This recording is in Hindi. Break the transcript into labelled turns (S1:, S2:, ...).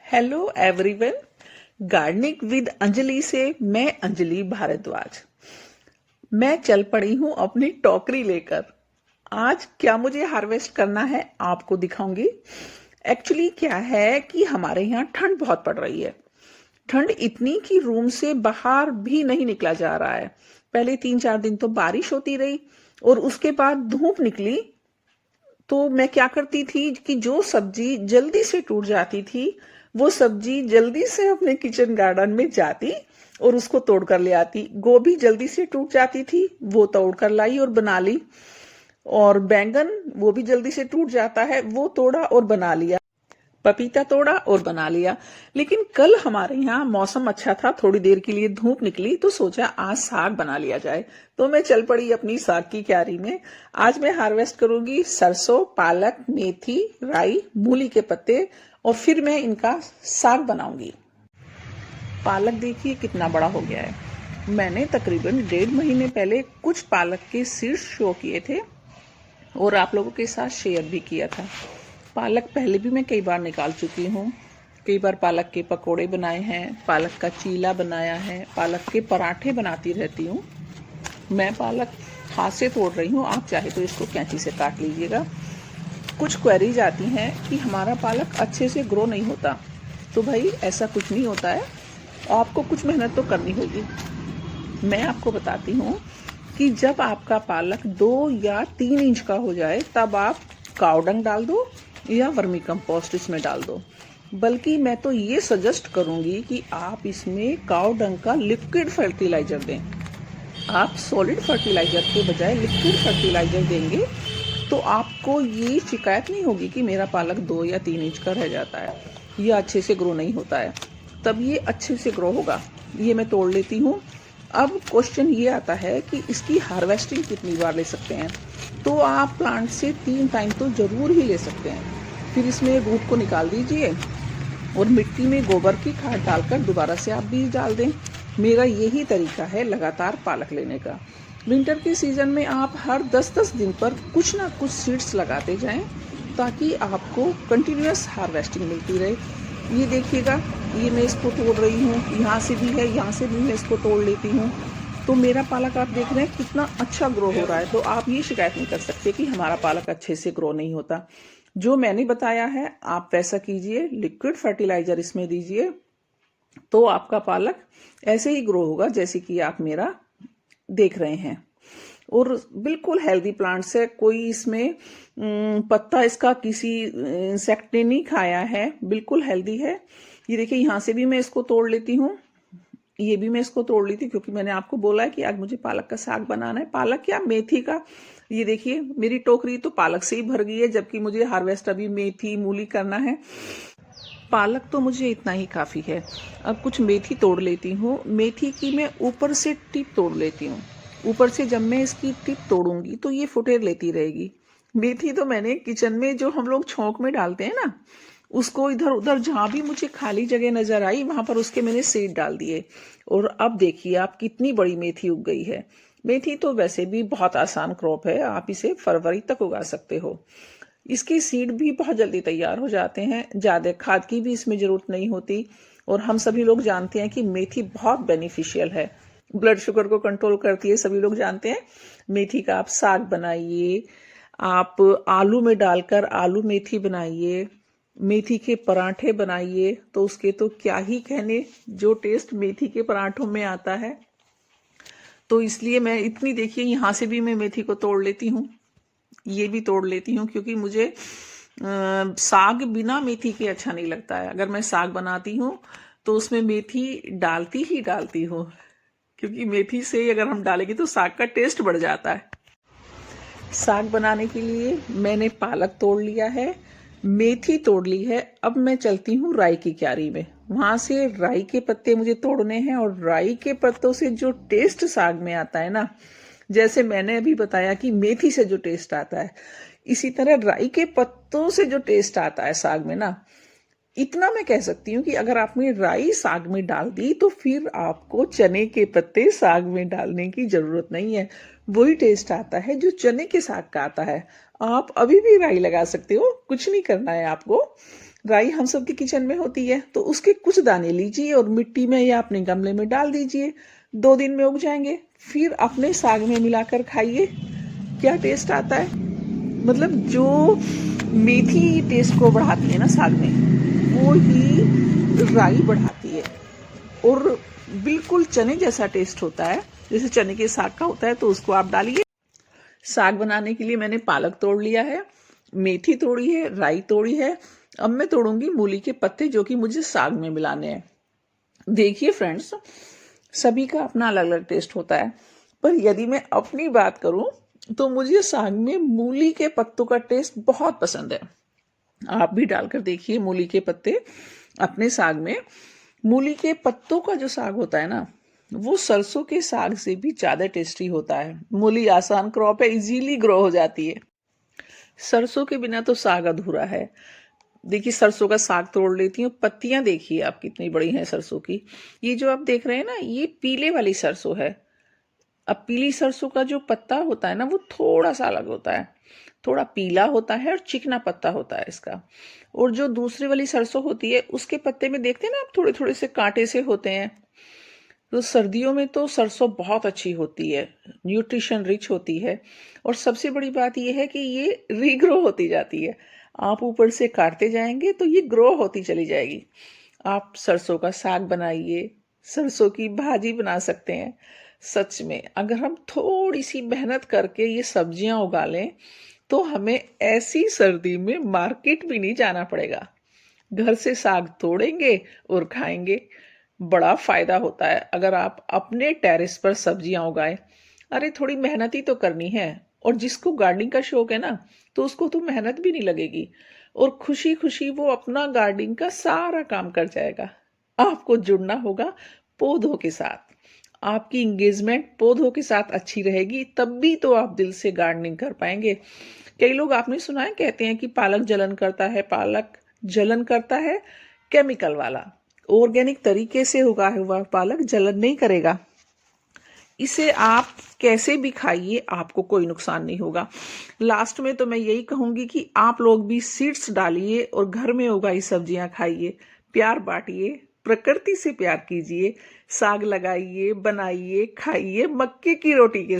S1: Hello everyone. Gardening with Anjali से मैं अंजलि भारद्वाज। मैं चल पड़ी हूं अपनी टोकरी लेकर। आज क्या मुझे हार्वेस्ट करना है आपको दिखाऊंगी। एक्चुअली क्या है कि हमारे यहाँ ठंड बहुत पड़ रही है। ठंड इतनी कि रूम से बाहर भी नहीं निकला जा रहा है। पहले 3-4 दिन तो बारिश होती रही और उसके बाद धूप निकली। तो मैं क्या करती थी कि जो सब्जी जल्दी से टूट जाती थी वो सब्जी जल्दी से अपने किचन गार्डन में जाती और उसको तोड़ कर ले आती। गोभी जल्दी से टूट जाती थी, वो तोड़ कर लाई और बना ली। और बैंगन वो भी जल्दी से टूट जाता है, वो तोड़ा और बना लिया। पपीता तोड़ा और बना लिया। लेकिन कल हमारे यहाँ मौसम अच्छा था, थोड़ी देर के लिए धूप निकली तो सोचा आज साग बना लिया जाए। तो मैं चल पड़ी अपनी साग की क्यारी में। आज मैं हार्वेस्ट करूंगी सरसों, पालक, मेथी, राई, मूली के पत्ते और फिर मैं इनका साग बनाऊंगी। पालक देखिए कितना बड़ा हो गया है। मैंने तकरीबन 1.5 महीने पहले कुछ पालक के सीड्स शो किए थे और आप लोगों के साथ शेयर भी किया था। पालक पहले भी मैं कई बार निकाल चुकी हूँ। कई बार पालक के पकोड़े बनाए हैं, पालक का चीला बनाया है, पालक के पराठे बनाती रहती हूँ। मैं पालक हाथ से तोड़ रही हूँ, आप चाहे तो इसको कैंची से काट लीजिएगा। कुछ क्वेरीज आती हैं कि हमारा पालक अच्छे से ग्रो नहीं होता। तो भाई ऐसा कुछ नहीं होता है, आपको कुछ मेहनत तो करनी होगी। मैं आपको बताती हूँ कि जब आपका पालक 2 या 3 इंच का हो जाए तब आप कावडंग डाल दो या वर्मी कंपोस्ट इसमें डाल दो। बल्कि मैं तो ये सजेस्ट करूंगी कि आप इसमें कावडंग का लिक्विड फर्टिलाइजर दें। आप सॉलिड फर्टिलाइजर के बजाय लिक्विड फर्टिलाइजर देंगे तो आपको ये शिकायत नहीं होगी कि मेरा पालक 2 या 3 इंच का रह जाता है या अच्छे से ग्रो नहीं होता है। तब ये अच्छे से ग्रो होगा। ये मैं तोड़ लेती हूँ। अब क्वेश्चन ये आता है कि इसकी हार्वेस्टिंग कितनी बार ले सकते हैं। तो आप प्लांट से 3 टाइम तो जरूर ही ले सकते हैं। फिर इसमें रूट को निकाल दीजिए और मिट्टी में गोबर की खाद डालकर दोबारा से आप बीज डाल दें। मेरा यही तरीका है लगातार पालक लेने का। विंटर के सीजन में आप हर 10-10 दिन पर कुछ ना कुछ सीड्स लगाते जाएं ताकि आपको कंटिन्यूअस हार्वेस्टिंग मिलती रहे। ये देखिएगा, ये मैं इसको तोड़ रही हूँ, यहाँ से भी है, यहाँ से भी मैं इसको तोड़ लेती हूँ। तो मेरा पालक आप देख रहे हैं कितना अच्छा ग्रो हो रहा है। तो आप ये शिकायत नहीं कर सकते कि हमारा पालक अच्छे से ग्रो नहीं होता। जो मैंने बताया है आप वैसा कीजिए, लिक्विड फर्टिलाइजर इसमें दीजिए तो आपका पालक ऐसे ही ग्रो होगा जैसे कि आप मेरा देख रहे हैं। और बिल्कुल हेल्दी प्लांट्स है। कोई इसमें पत्ता इसका किसी इंसेक्ट ने नहीं खाया है, बिल्कुल हेल्दी है। ये देखिए, यहाँ से भी मैं इसको तोड़ लेती हूँ, ये भी मैं इसको तोड़ ली थी क्योंकि मैंने आपको बोला है कि आज मुझे पालक का साग बनाना है। पालक क्या, मेथी का। ये देखिए मेरी टोकरी तो पालक से ही भर गई है, जबकि मुझे हार्वेस्ट अभी मेथी मूली करना है। पालक तो मुझे इतना ही काफ़ी है। अब कुछ मेथी तोड़ लेती हूँ। मेथी की मैं ऊपर से टिप तोड़ लेती हूँ। ऊपर से जब मैं इसकी टिप तोड़ूंगी तो ये फुटेर लेती रहेगी। मेथी तो मैंने किचन में जो हम लोग छौंक में डालते हैं ना, उसको इधर उधर जहां भी मुझे खाली जगह नजर आई वहां पर उसके मैंने सीड डाल दिए। और अब देखिए आप कितनी बड़ी मेथी उग गई है। मेथी तो वैसे भी बहुत आसान क्रॉप है, आप इसे फरवरी तक उगा सकते हो। इसके सीड भी बहुत जल्दी तैयार हो जाते हैं, ज्यादा खाद की भी इसमें जरूरत नहीं होती। और हम सभी लोग जानते हैं कि मेथी बहुत बेनिफिशियल है, ब्लड शुगर को कंट्रोल करती है, सभी लोग जानते हैं। मेथी का आप साग बनाइए, आप आलू में डालकर आलू मेथी बनाइए, मेथी के पराठे बनाइए, तो उसके तो क्या ही कहने, जो टेस्ट मेथी के पराठों में आता है। तो इसलिए मैं इतनी, देखिए यहाँ से भी मैं मेथी को तोड़ लेती हूँ, ये भी तोड़ लेती हूँ क्योंकि मुझे साग बिना मेथी के अच्छा नहीं लगता है। अगर मैं साग बनाती हूँ तो उसमें मेथी डालती ही डालती हूँ, क्योंकि मेथी से अगर हम डालेंगे तो साग का टेस्ट बढ़ जाता है। साग बनाने के लिए मैंने पालक तोड़ लिया है, मेथी तोड़ ली है। अब मैं चलती हूँ राई की क्यारी में, वहां से राई के पत्ते मुझे तोड़ने हैं। और राई के पत्तों से जो टेस्ट साग में आता है ना, जैसे मैंने अभी बताया कि मेथी से जो टेस्ट आता है, इसी तरह राई के पत्तों से जो टेस्ट आता है साग में ना, इतना मैं कह सकती हूँ कि अगर आपने राई साग में डाल दी तो फिर आपको चने के पत्ते साग में डालने की जरूरत नहीं है। वही टेस्ट आता है जो चने के साग का आता है। आप अभी भी राई लगा सकते हो, कुछ नहीं करना है आपको। राई हम सबके किचन में होती है, तो उसके कुछ दाने लीजिए और मिट्टी में या अपने गमले में डाल दीजिए। 2 दिन में उग जाएंगे। फिर अपने साग में मिलाकर खाइए, क्या टेस्ट आता है। मतलब जो मेथी टेस्ट को बढ़ाती है ना साग में, वो ही राई बढ़ाती है और बिल्कुल चने जैसा टेस्ट होता है, जैसे चने के साग का होता है। तो उसको आप डालिए। साग बनाने के लिए मैंने पालक तोड़ लिया है, मेथी तोड़ी है, राई तोड़ी है। अब मैं तोड़ूंगी मूली के पत्ते, जो कि मुझे साग में मिलाने हैं। देखिए फ्रेंड्स, सभी का अपना अलग अलग टेस्ट होता है, पर यदि मैं अपनी बात करूं तो मुझे साग में मूली के पत्तों का टेस्ट बहुत पसंद है। आप भी डालकर देखिए मूली के पत्ते अपने साग में। मूली के पत्तों का जो साग होता है ना, वो सरसों के साग से भी ज्यादा टेस्टी होता है। मूली आसान क्रॉप है, इजीली ग्रो हो जाती है। सरसों के बिना तो साग अधूरा है। देखिए, सरसों का साग तोड़ लेती हूँ। पत्तियां देखिए आप कितनी बड़ी हैं सरसों की। ये जो आप देख रहे हैं ना, ये पीले वाली सरसों है। अब पीली सरसों का जो पत्ता होता है ना, वो थोड़ा सा अलग होता है, थोड़ा पीला होता है और चिकना पत्ता होता है इसका। और जो दूसरी वाली सरसों होती है, उसके पत्ते में देखते हैं ना आप, थोड़े थोड़े से कांटे से होते हैं। तो सर्दियों में तो सरसों बहुत अच्छी होती है, न्यूट्रिशन रिच होती है। और सबसे बड़ी बात यह है कि ये रीग्रो होती जाती है। आप ऊपर से काटते जाएंगे तो ये ग्रो होती चली जाएगी। आप सरसों का साग बनाइए, सरसों की भाजी बना सकते हैं। सच में अगर हम थोड़ी सी मेहनत करके ये सब्जियां उगा लें, तो हमें ऐसी सर्दी में मार्केट भी नहीं जाना पड़ेगा। घर से साग तोड़ेंगे और खाएंगे। बड़ा फायदा होता है अगर आप अपने टेरेस पर सब्जियां उगाएं। अरे थोड़ी मेहनत ही तो करनी है। और जिसको गार्डनिंग का शौक है ना, तो उसको तो मेहनत भी नहीं लगेगी और खुशी खुशी वो अपना गार्डनिंग का सारा काम कर जाएगा। आपको जुड़ना होगा पौधों के साथ। आपकी इंगेजमेंट पौधों के साथ अच्छी रहेगी, तब भी तो आप दिल से गार्डनिंग कर पाएंगे। कई लोग, आपने सुना है, कहते हैं कि पालक जलन करता है। पालक जलन करता है केमिकल वाला। ऑर्गेनिक तरीके से उगाया हुआ पालक जलन नहीं करेगा। इसे आप कैसे भी खाइए, आपको कोई नुकसान नहीं होगा। लास्ट में तो मैं यही कहूंगी कि आप लोग भी सीड्स डालिए और घर में उगाई सब्जियां खाइए। प्यार बांटिए, प्रकृति से प्यार कीजिए। साग लगाइए, बनाइए, खाइए मक्के की रोटी के